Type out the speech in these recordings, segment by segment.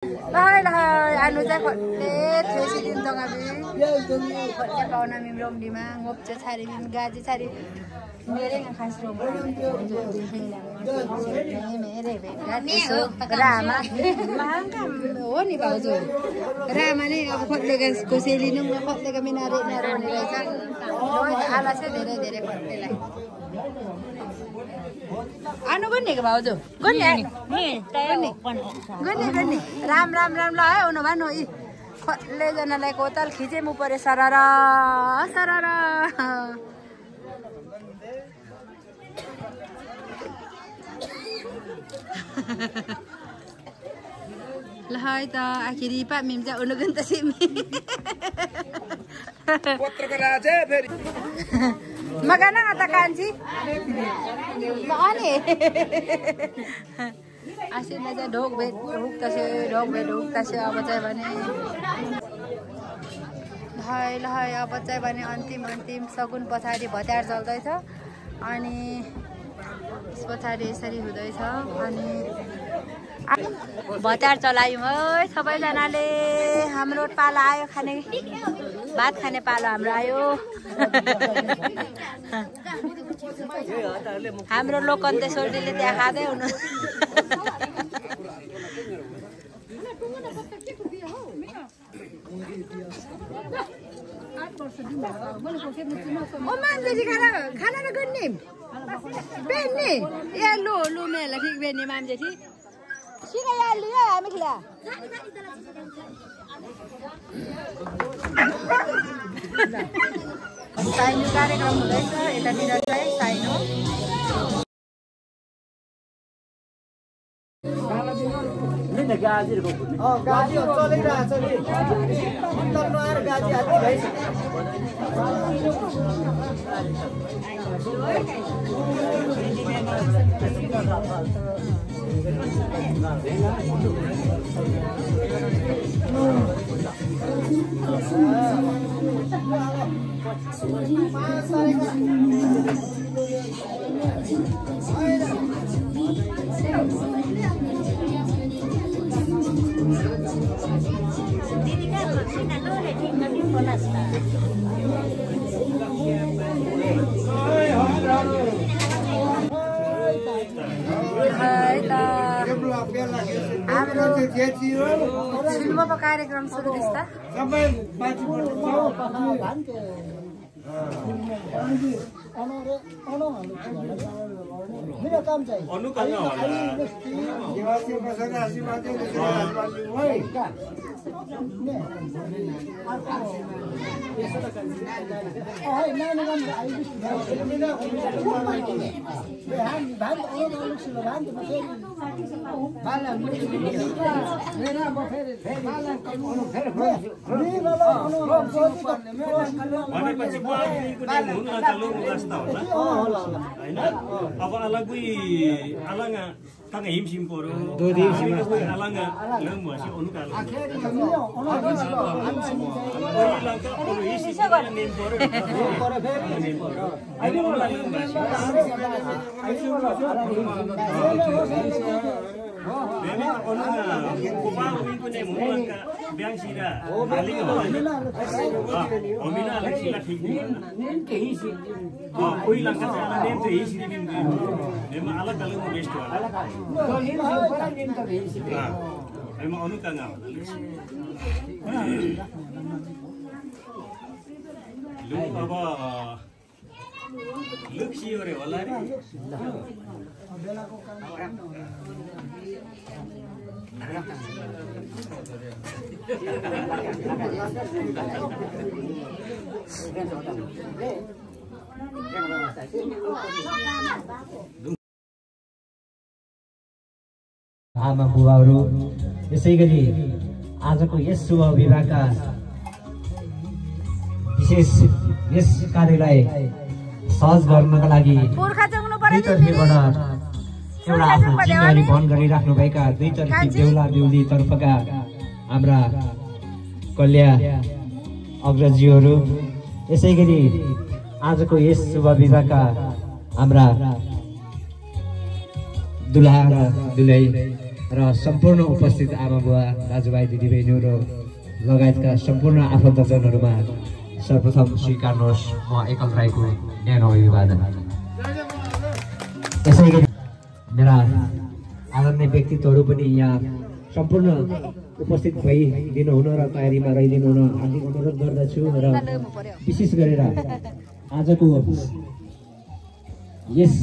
Lahay anu चाहिँ खट्ले थ्रेसी दिन तगाबे खट्ले पाउना meme Dima ngop cha chari min gaji chari mere nga khas rom mere be gaji so rama mahanga हो नि भाउजू रामा नै अब खट्लेको कोसेली नुङ खट्लेको मिनारे नारो नि रहेछ आला चाहिँ धेरै धेरै खट्लेलाई आनु गन्नेको भाउजू गन्ने गन्ने राम राम राम ल है हुनु भानु इ खट्ले जनालाई कोतल खिचे मु परे सररा सररा Lahay ta akhiri pa mim ja uno ganta simi पत्रकार आजे फेरि मगाना आता कान्छी मगाने आसिना चाहिँ ढोक भेट ढोक तसे अब चाहिँ भने लहाय अब चाहिँ भने अन्तिम सगुन पछाडि भत्यार चल्दैछ अनि त्यस पछाडि यसरी हुँदैछ अनि भत्यार चलायौँ है सबैजनाले हाम्रो पालो आयो खाने भात खाने पालो हाम्रो आयो हाम्रो लोकन्ते सोल्टीले त्यहाँ खाँदै हुनु ओ मान्छे खाना र गर्ने बेन्ने ए लु मेला ठिक बेन्ने मान्छे ठिक सिका या लियो हामी खिला साइनो कार्यक्रम हुँदैछ यतातिर चाहिँ साइनो गाजी चलिरहेछ नि अन्तर नआएर गाजी हाल्दै भइस फिल्मको कार्यक्रम सुरु दिस्ता मेरो काम चाहिँ अब अलगै अलंगा तंग हिम सिम परो दो दी सिम अलंगा लंग मसी अनुकाल ओइ इसी नेम परो नेम परो अनि Bebe ona kupang minggu ni mungkin biang sila balik apa ni? Omina lagi sila tinggi. Koi langkah sana nem tu isi ni minggu. Memang alat kalau mau best tu. Memang onu tengah. Lu apa? Look sih orang walai. आमा बुबाहरु यसैगरी आजको यस शुभ विवाहका विशेष यस कार्यलाई सहज गर्नका लागि दुईतर्फबाट एउटा आफ्नो जिम्मेवारी वहन गरिराख्नु भएका दुईतर्फी बेहुला बेहुली तर्फका हाम्रा कल्या अग्रजीहरू यसैगरी आजको यस शुभ विवाहका हाम्रा दुल्हा र दुलही र सम्पूर्ण उपस्थित आमा बुवा दाजुभाइ दिदीबहिनीहरू लगायतका सम्पूर्ण आफन्तजनहरूमा सर्वप्रथम स्वीकार्नुहोस् म एकल राईको न्यानो अभिवादन। यसै गरी मेरा आदरणीय व्यक्तित्वहरू पनि यहाँ सम्पूर्ण उपस्थित भइदिनु हुन र तयारीमा रहिदिनु हुन हार्दिक अनुरोध गर्दछु। र विशेष गरेर आजको यस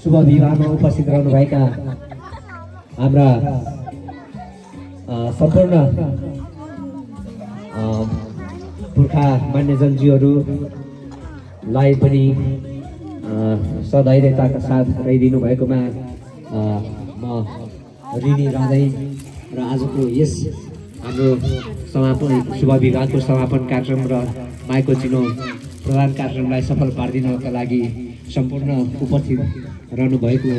शुभ विवाहमा उपस्थित रहनुभएका हाम्रा सम्पूर्ण पुर्खा मान्यजनजीहरूलाई पनि सधैर्यताका साथ रहिदिनु भएकोमा म ऋणी रहँदै र आजको यस हाम्रो समापन शुभ विवाहको समापन कार्यक्रम र माइको चिनो प्रदान कार्यक्रमलाई सफल पारिदिनका लागि सम्पूर्ण उपस्थित रहनुभएको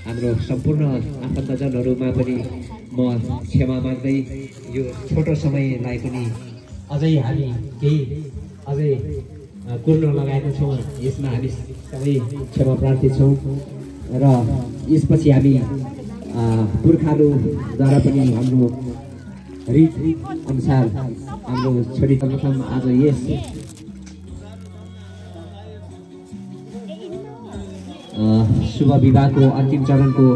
हाम्रो सम्पूर्ण आफन्तजनहरूमा पनि म क्षमा माग्दै यो छोटो समयलाई पनि अझै हामी केही अझै कुर्न लगाएका छौँ। यसमा हामी सबै क्षमा प्रार्थी छौँ र यसपछि हामी पुर्खाहरूद्वारा पनि हाम्रो रीत अनुसार हाम्रो छोरी प्रथम आज यस शुभ विवाहको अन्तिम चरणको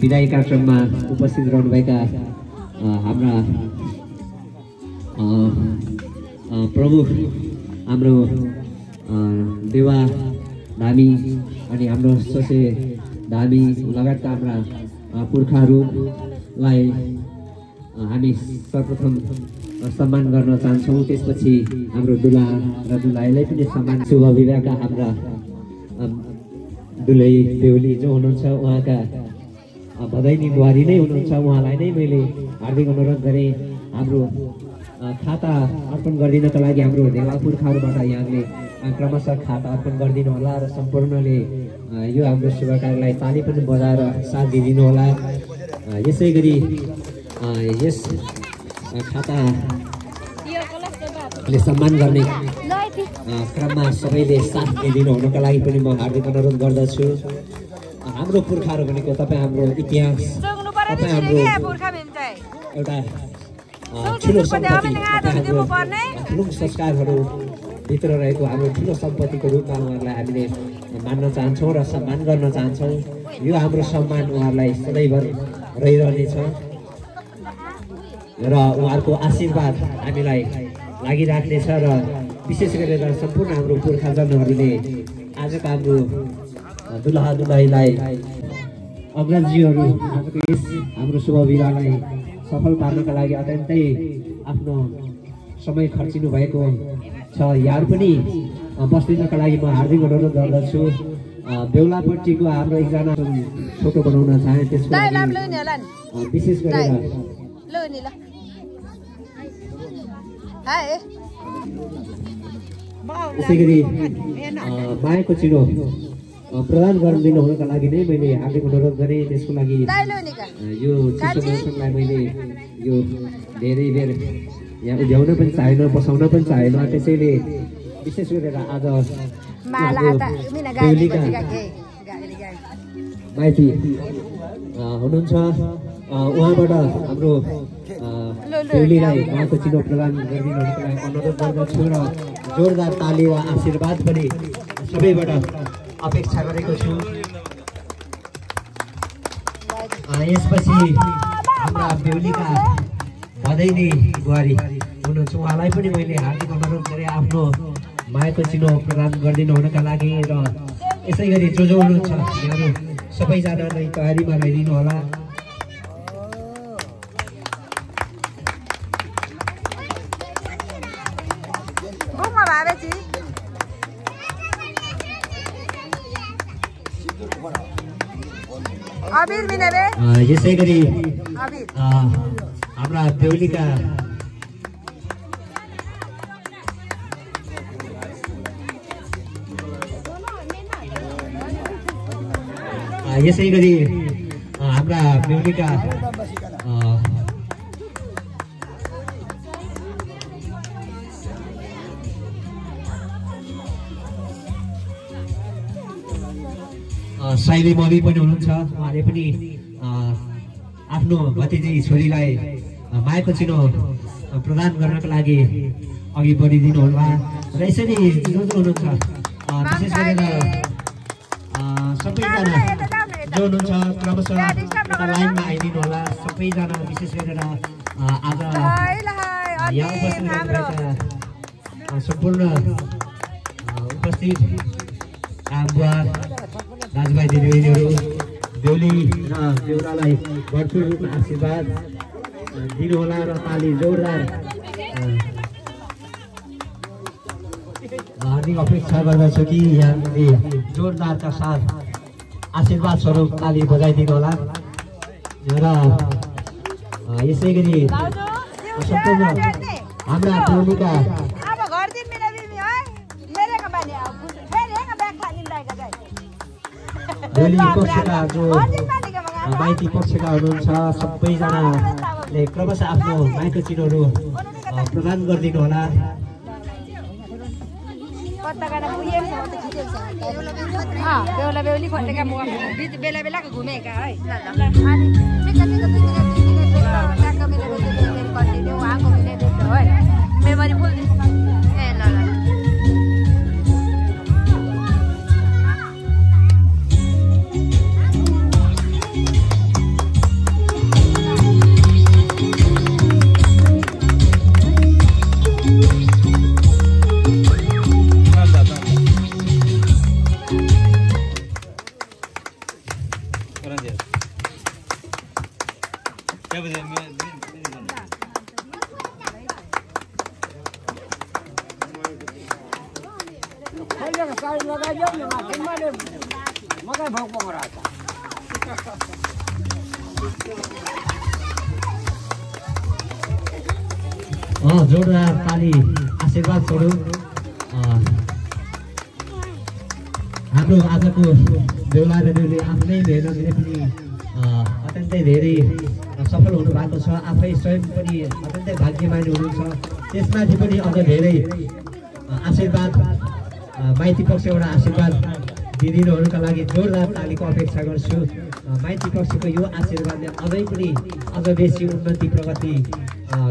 विदाई कार्यक्रममा उपस्थित रहनुभएका हाम्रा प्रमुख हाम्रो देवा धामी अनि हाम्रो ससे धामी लगायतका हाम्रा पुर्खाहरूलाई हामी सर्वप्रथम सम्मान गर्न चाहन्छौँ। त्यसपछि हाम्रो दुला र दुलाईलाई पनि सम्मान। शुभ विवाहका हाम्रा दुलै बेहुली जो हुनुहुन्छ उहाँका भदैनी बुहारी नै हुनुहुन्छ, उहाँलाई नै मैले हार्दिक अनुरोध गरेँ हाम्रो खाता अर्पण गरिदिनका लागि हाम्रो देवा पुर्खाहरूबाट यहाँले क्रमशः खाता अर्पण गरिदिनु होला र सम्पूर्णले यो हाम्रो शुभ कार्यलाई ताली पनि बजाएर साथ दिइदिनु होला। यसै गरी यस खाताले सम्मान गर्ने क्रममा सबैले साथ दिइदिनु हुनुका लागि पनि म हार्दिक अनुरोध गर्दछु। हाम्रो पुर्खाहरू भनेको तपाईँ हाम्रो इतिहास, तपाईँ हाम्रो एउटा ठुलो सम्पत्ति, हाम्रो ठुलो संस्कारहरू भित्र रहेको हाम्रो ठुलो सम्पत्तिको रूपमा उहाँहरूलाई हामीले मान्न चाहन्छौँ र सम्मान गर्न चाहन्छौँ। यो हाम्रो सम्मान उहाँहरूलाई सदैव रहिरहनेछ र उहाँहरूको आशीर्वाद हामीलाई लागिराख्नेछ। र विशेष गरेर सम्पूर्ण हाम्रो पुर्खाजनहरूले आजको हाम्रो दुलहा दुलहीलाई अग्रजजीहरू आजको यस हाम्रो शुभ विवाहलाई सफल पार्नका लागि अत्यन्तै आफ्नो समय खर्चिनु भएको छ। यहाँ पनि बस्दिनका लागि म हार्दिक अनुरोध गर्दछु। बेहुलापट्टिको हाम्रो एकजना फोटो बनाउन चाहे, त्यसको विशेष गरेर यसै गरी मायाको चिनो प्रदान गरिदिनु हुनका लागि नै मैले हार्दिक अनुरोध गरेँ। त्यसको लागि यो चिसो मौसमलाई मैले यो धेरै बेर यहाँ उभ्याउन पनि चाहेन, बसाउन पनि चाहेन। त्यसैले विशेष गरेर आज बेहुलीका माइती हुनुहुन्छ, उहाँबाट हाम्रो बेहुलीलाई उहाँको चिनो प्रदान गरिदिनुको लागि अनुरोध गर्दछु र जोरदार ताली वा आशीर्वाद पनि सबैबाट अपेक्षा गरेको छु। यसपछि हाम्रा बेहुलीका भदैनी बुहारी हुनुहुन्छ, उहाँलाई पनि मैले हार्दिक अनुरोध गरेँ आफ्नो मायाको चिनो प्रदान गरिदिनु हुनका लागि। र यसै गरी जो जो हुनुहुन्छ यहाँहरू सबैजना नै तयारीमा रहिदिनु होला। यसै गरी हाम्रा बेहुलीका यसै गरी हाम्रा बेहुलीका साइली मम्मी पनि हुनुहुन्छ। उहाँले पनि आफ्नो भतिजी छोरीलाई मायाको चिनो प्रदान गर्नको लागि अघि बढिदिनु होला। र यसरी जो हुनुहुन्छ विशेष गरेर सबैजना जो हुनुहुन्छ क्रमशः लाइनमा आइदिनु होला। सबैजना विशेष गरेर आज यहाँ उपस्थित भएका सम्पूर्ण उपस्थित आमा दाजुभाइ दिदीबहिनीहरू बेहुली र बेहुलालाई भरपुर रूपमा आशीर्वाद दिनुहोला र ताली जोरदार हार्दिक अपेक्षा गर्दछु कि यहाँले जोरदारका साथ आशीर्वाद स्वरूप ताली बजाइदिनु होला। र यसै गरी सम्पूर्ण हाम्रा बेहुलीका बेहुली पक्षका जो माइती पक्षका हुनुहुन्छ सबैजनाले क्रमशः आफ्नो माइती चिनोहरू प्रदान गरिदिनु होला। बेहुला बेहुली खोटेका बेला बेलाको घुमेका है मेमोरी फुल ए ल ल जोरदार ताली आशीर्वाद स्वरूप हाम्रो आजको बेहुला र बेहुली आफ्नै मेहनतले पनि अत्यन्तै धेरै सफल हुनु भएको छ। आफै स्वयं पनि अत्यन्तै भाग्यमानी हुनुहुन्छ। त्यसमाथि पनि अझ धेरै आशीर्वाद माइती पक्षबाट आशीर्वाद दिदीहरूका लागि जोरदार तालीको अपेक्षा गर्छु। माइती पक्षको यो आशीर्वादले अझै पनि अझ बेसी उन्नति प्रगति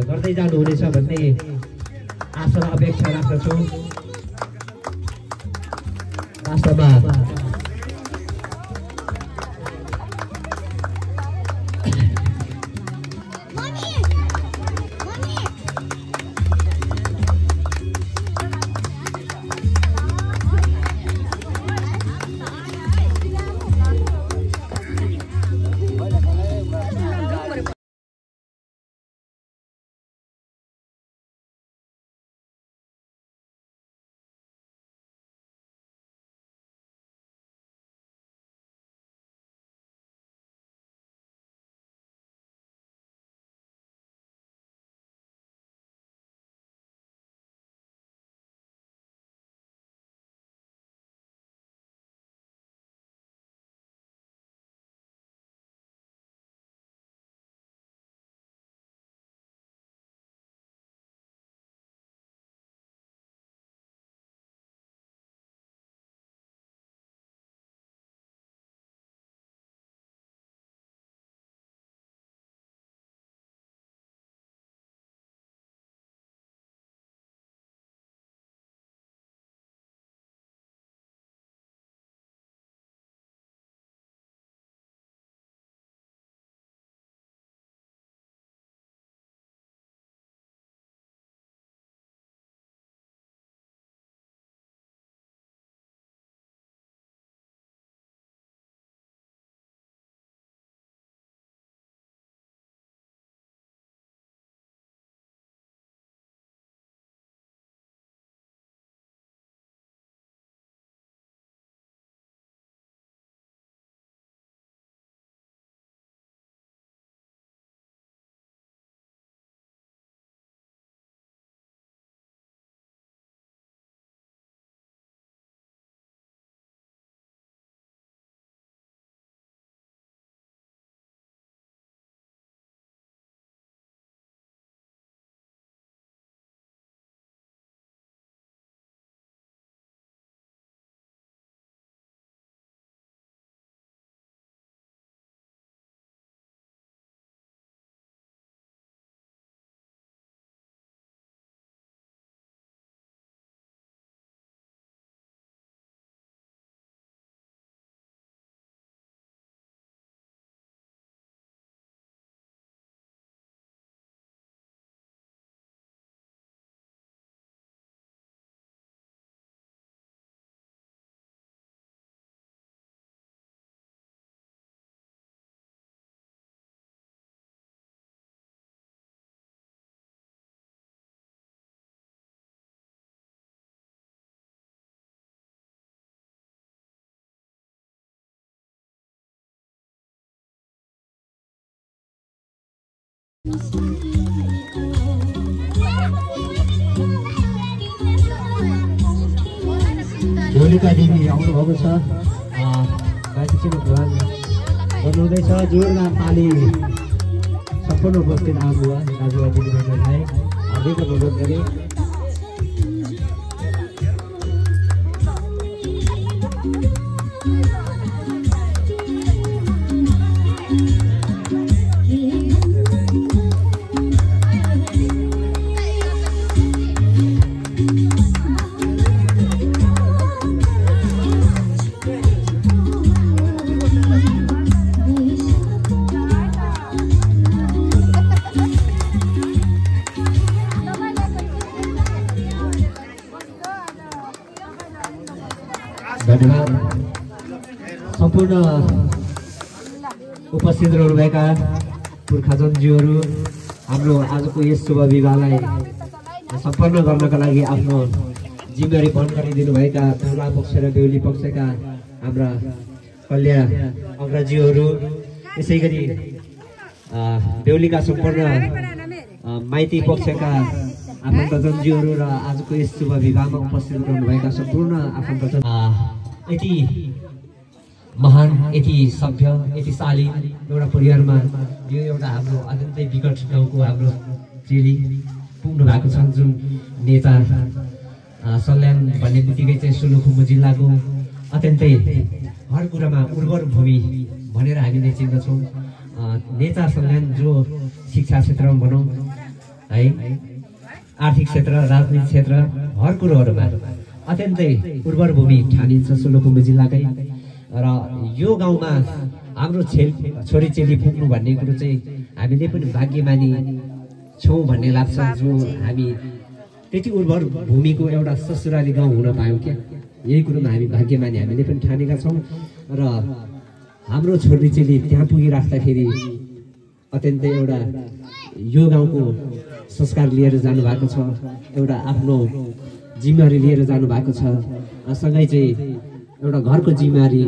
गर्दै जानुहुनेछ भन्ने आशा र अपेक्षा राख्दछु। वास्तवमा भोलिका देवी आउनुभएको छ माथि चाहिँ भगवान गर्नुहुँदैछ जोडमा पाली सम्पूर्ण उपस्थित आउनुभयो दाजुभाइ दिदीबहिनीहरूलाई हार्दिक अनुरोध गरे धन्यवाद सम्पूर्ण उपस्थित रहनुभएका पुर्खाजनज्यूहरू हाम्रो आजको यस शुभ विवाहलाई सम्पन्न गर्नका लागि आफ्नो जिम्मेवारी वहन गरिदिनुभएका ठुला पक्ष र बेहुली पक्षका हाम्रा कल्या अग्रजीहरू यसै गरी बेहुलीका सम्पूर्ण माइती पक्षका आफन्तजनज्यूहरू र आजको यस शुभ विवाहमा उपस्थित रहनुभएका सम्पूर्ण आफन्तजन यति महान यति सभ्य यति शालीन एउटा परिवारमा यो एउटा हाम्रो अत्यन्तै विकट गाउँको हाम्रो चेली पुग्नु भएको छन् जुन नेता सल्यान भन्ने बित्तिकै चाहिँ सोलुखुम्बु जिल्लाको अत्यन्तै हर कुरामा उर्वर भूमि भनेर हामीले चिन्दछौँ नेता सल्यान जो शिक्षा क्षेत्रमा भनौँ है आर्थिक क्षेत्र राजनीतिक क्षेत्र हर कुरोहरूमा अत्यन्तै उर्वर भूमि ठानिन्छ सोलुखुम्बु जिल्लाकै र यो गाउँमा हाम्रो छोरीचेली पुग्नु भन्ने कुरो चाहिँ हामीले पनि भाग्यमानी छौँ भन्ने लाग्छ जो हामी त्यति उर्वर भूमिको एउटा ससुराली गाउँ हुन पायौँ क्या यही कुरोमा हामी भाग्यमानी हामीले पनि ठानेका छौँ र हाम्रो छोरीचेली त्यहाँ पुगिराख्दाखेरि अत्यन्तै एउटा यो गाउँको संस्कार लिएर जानु भएको छ एउटा आफ्नो जिम्मेवारी लिएर जानु भएको छ सँगै चाहिँ एउटा घरको जिम्मेवारी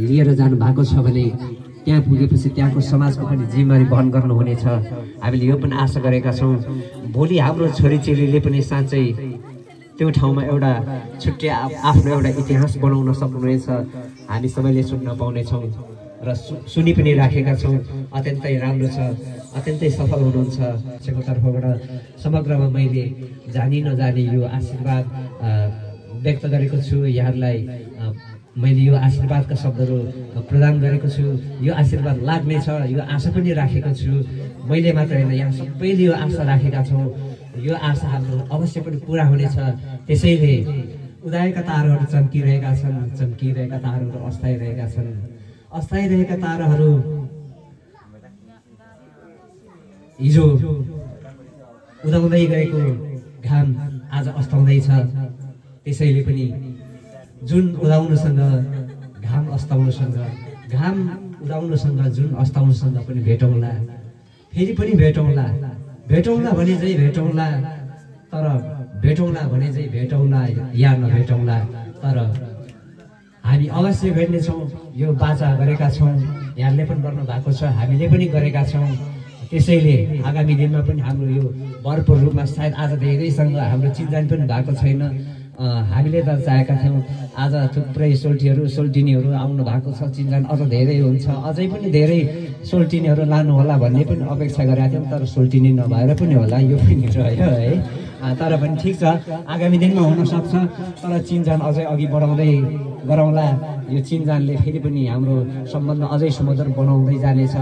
लिएर जानु भएको छ भने त्यहाँ पुगेपछि त्यहाँको समाजको पनि जिम्मेवारी वहन गर्नुहुनेछ हामीले यो पनि आशा गरेका छौँ भोलि हाम्रो छोरीचेलीले पनि साँच्चै त्यो ठाउँमा एउटा छुट्टै आफ्नो एउटा इतिहास बनाउन सक्नुहुनेछ हामी सबैले सुन्न पाउनेछौँ र सुनि पनि राखेका छौँ अत्यन्तै राम्रो छ अत्यन्तै सफल हुनुहुन्छ त्यसको तर्फबाट समग्रमा मैले जानी नजानी यो आशीर्वाद व्यक्त गरेको छु यहाँहरूलाई मैले यो आशीर्वादका शब्दहरू प्रदान गरेको छु यो आशीर्वाद लाग्नेछ यो आशा पनि राखेको छु मैले मात्र होइन यहाँ सबैले यो आशा राखेका छौँ यो आशा हाम्रो अवश्य पनि पुरा हुनेछ त्यसैले उदाएका ताराहरू चम्किरहेका छन् चम्किरहेका ताराहरू अस्थायी रहेका छन् अस्थायी रहेका ताराहरू हिजो उदाउँदै गएको घाम आज अस्ताउँदैछ त्यसैले पनि जुन उदाउनुसँग घाम अस्ताउनुसँग घाम उदाउनुसँग जुन अस्ताउनुसँग पनि भेटौँला फेरि पनि भेटौँला भेटौँला भने चाहिँ भेटौँला तर भेटौँला भने चाहिँ भेटौँला या नभेटौँला तर हामी अवश्य भेट्नेछौँ यो बाचा गरेका छौँ यहाँले पनि गर्नु भएको छ हामीले पनि गरेका छौँ त्यसैले आगामी दिनमा पनि हाम्रो यो भरपूर रूपमा सायद आज धेरैसँग हाम्रो चिन्जान पनि भएको छैन हामीले त चाहेका थियौँ आज थुप्रै सोल्टिनीहरू आउनु भएको छ चिन्जान अझ धेरै हुन्छ अझै पनि धेरै सोल्टिनीहरू लानु होला भन्ने पनि अपेक्षा गरेका थियौँ तर सोल्टिनी नभएर पनि होला यो पनि रह्यो है तर पनि ठिक छ आगामी दिनमा हुनसक्छ तर चिन्जान अझै अघि बढाउँदै गरौँला यो चिन्जानले फेरि पनि हाम्रो सम्बन्ध अझै सुमधुर बनाउँदै जानेछ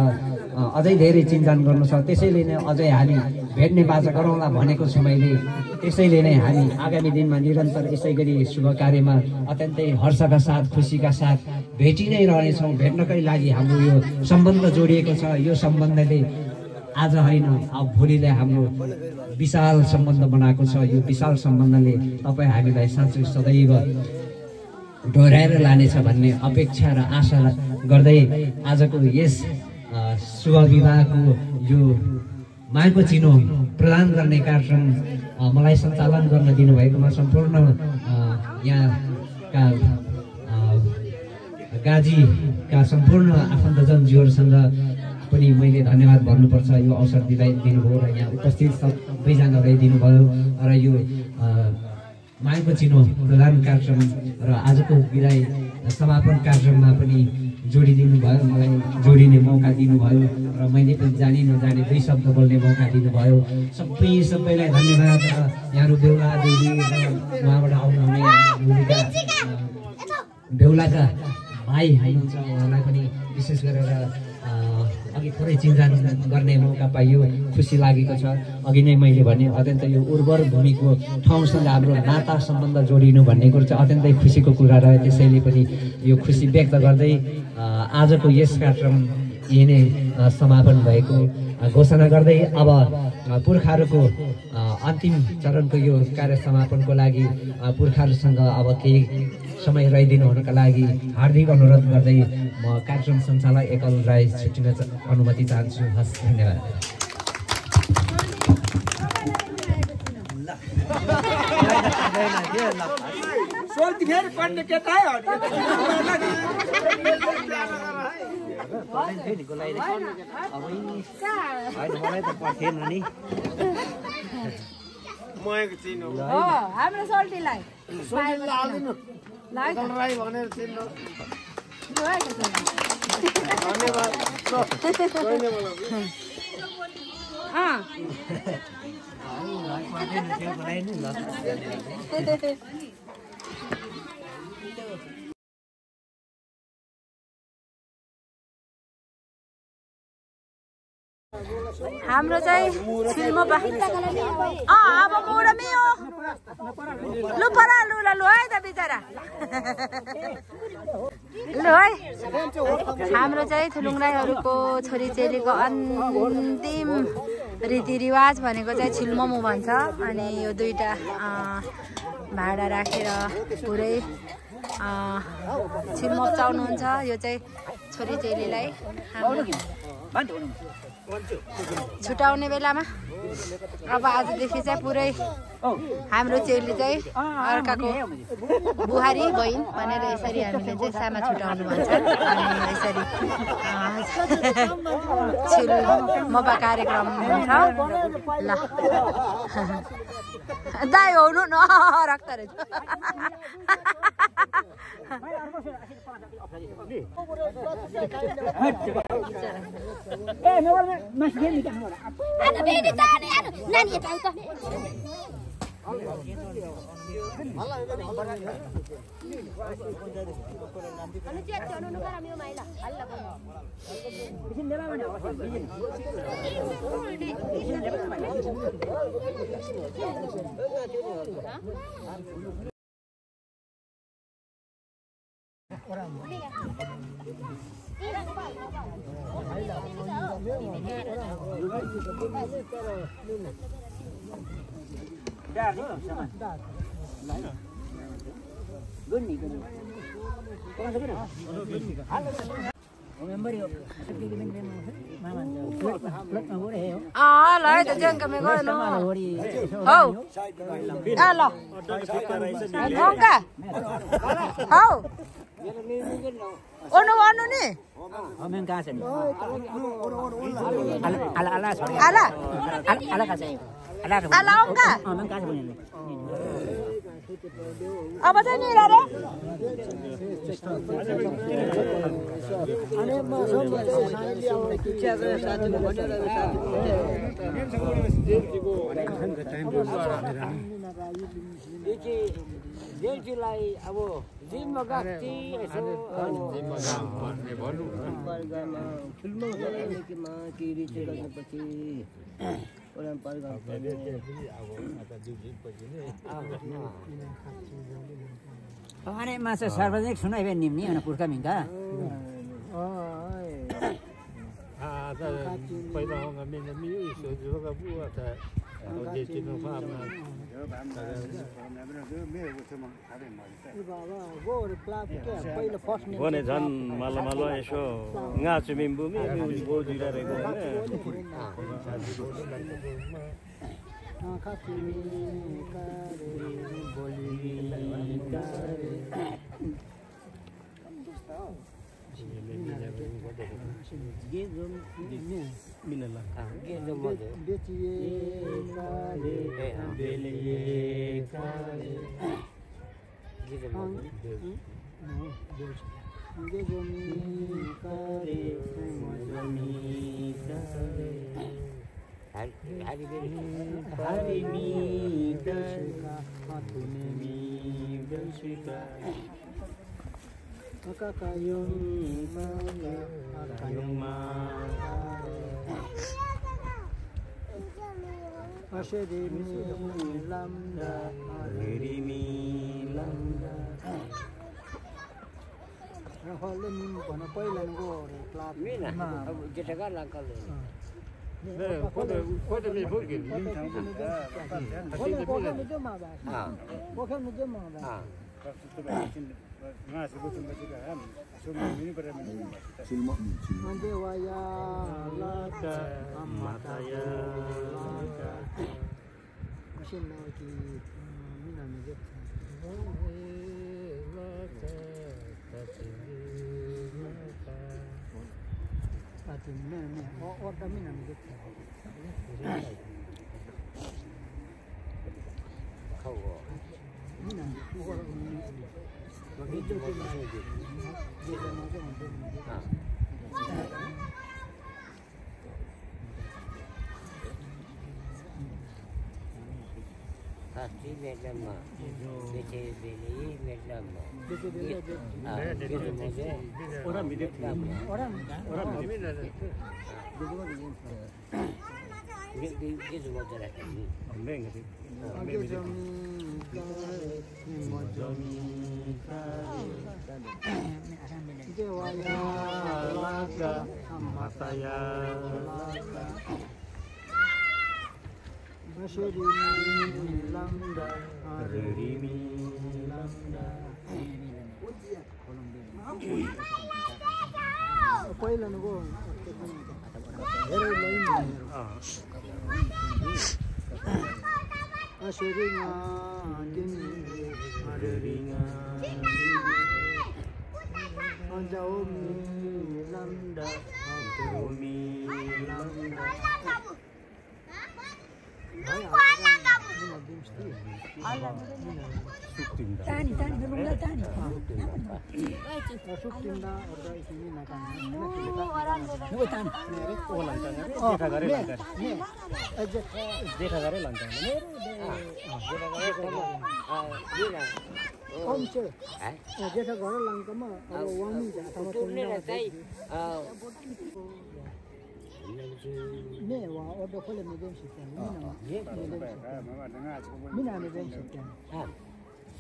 अझै धेरै चिन्जान गर्नु छ त्यसैले नै अझै हामी भेट्ने बाचा गरौँला भनेको छु मैले त्यसैले नै हामी आगामी दिनमा निरन्तर यसै गरी शुभ कार्यमा अत्यन्तै हर्षका साथ खुसीका साथ भेटि नै रहनेछौँ भेट्नकै लागि हाम्रो यो सम्बन्ध जोडिएको छ यो सम्बन्धले आज होइन अब भोलिलाई हाम्रो विशाल सम्बन्ध बनाएको छ यो विशाल सम्बन्धले तपाईँ हामीलाई साँच्चै सदैव डोर्याएर लानेछ भन्ने अपेक्षा र आशा गर्दै आजको यस शुभ विवाहको यो मायाको चिनो प्रदान गर्ने कार्यक्रम मलाई सञ्चालन गर्न दिनुभएकोमा सम्पूर्ण यहाँका गाजीका सम्पूर्ण आफन्तजनज्यूहरूसँग पनि मैले धन्यवाद भन्नुपर्छ यो अवसर दिनुभयो र यहाँ उपस्थित सबैजनालाई दिनुभयो र यो माइको चिनो प्रदान कार्यक्रम र आजको विदाई समापन कार्यक्रममा पनि जोडिदिनु भयो मलाई जोडिने मौका दिनुभयो र मैले पनि जाने नजाने 2 शब्द बोल्ने मौका दिनुभयो सबैलाई धन्यवाद र यहाँहरू बेहुला देवी र उहाँबाट आउनुहुने बेहुलाका भाइ हुनुहुन्छ उहाँलाई पनि विशेष गरेर अघि थोरै चिन्जान गर्ने मौका पाइयो खुसी लागेको छ अघि नै मैले भने अत्यन्त यो उर्वर भूमिको ठाउँसँग हाम्रो नाता सम्बन्ध जोडिनु भन्ने कुरो चाहिँ अत्यन्तै खुसीको कुरा रह्यो त्यसैले पनि यो खुसी व्यक्त गर्दै आजको यस कार्यक्रम यही नै समापन भएको घोषणा गर्दै अब पुर्खाहरूको अन्तिम चरणको यो कार्य समापनको लागि पुर्खाहरूसँग अब केही समय रहिदिनु हुनका लागि हार्दिक अनुरोध गर्दै म कार्यक्रम सञ्चालक एकल राई छुट्टिन अनुमति चाहन्छु हस् धन्यवाद हाम्रो सोल्टीलाई हाम्रो चाहिँ छिल्मो अब मुडमी हो लु परा लु ल है त बिचरा लु है हाम्रो चाहिँ थुलुङ राईहरूको छोरीचेलीको अन्तिम रीतिरिवाज भनेको चाहिँ छिल्मोमु भन्छ अनि यो 2टा भाडा राखेर पुरै छिल्मो चाउनुहुन्छ यो चाहिँ छोरीचेलीलाई छुटाउने बेलामा अब आजदेखि चाहिँ पुरै हाम्रो चेली चाहिँ अर्काको बुहारी बहिनी भनेर यसरी हामीले चाहिँ सामा छुटाउनु भन्छ अनि यसरी छिल्मोपा कार्यक्रम हुन्छ ल दाइ हुनु न रक्त रहेछ अब चाहिँ नि रे जेलजीलाई अब जिममा गएको यसो अनि माछा सार्वजनिक सुनाइबे निम्नी अनि पुर्खा मिङ्का पहिला आउँदा मेन मियो सोजुका बुवा त जे चिनो फार्मा भने झन् मलाई यसो गाछु मिम्बुमी बोजिरहेको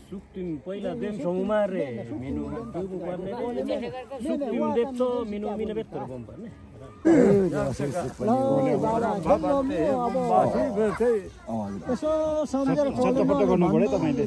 सुक्तिम पहिला देमसौमा रे मेनु दुबु पर्ने सुक्तिम देप्छो मिनु मिनु बेत्तर बम पर्ने यसो सम्झेर फोटो गर्नु पर्यो तपाईले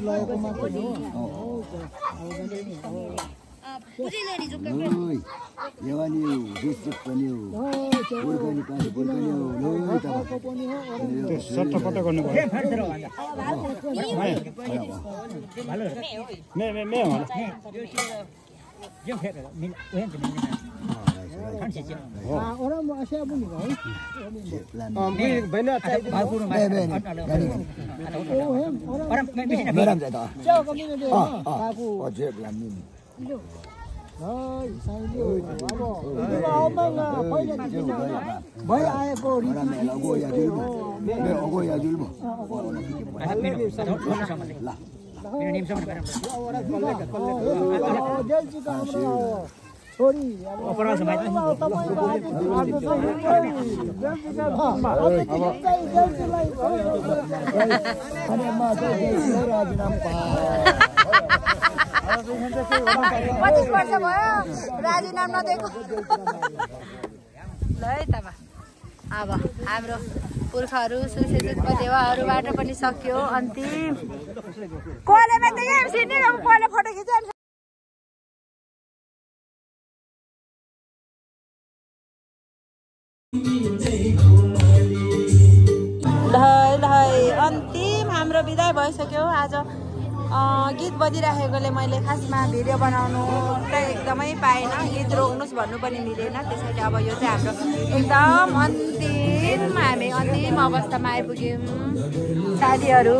राजीनामा नदिएको ल है त अब हाम्रो पुर्खाहरू सुसेजुको देवाहरूबाट पनि सक्यो अन्तिम कोलेमा त यहाँ सिनी र कोले फोटो खिच्छ अन्तिम हाम्रो बिदाई भइसक्यो आज गीत बजिराखेकोले मैले खासमा भिडियो बनाउनु एकदम एकदमै पाएन गीत रोक्नुहोस् भन्नु पनि मिलेन त्यसैले अब यो चाहिँ हाम्रो एकदम अन्तिम हामी अन्तिम अवस्थामा आइपुग्यौँ साथीहरू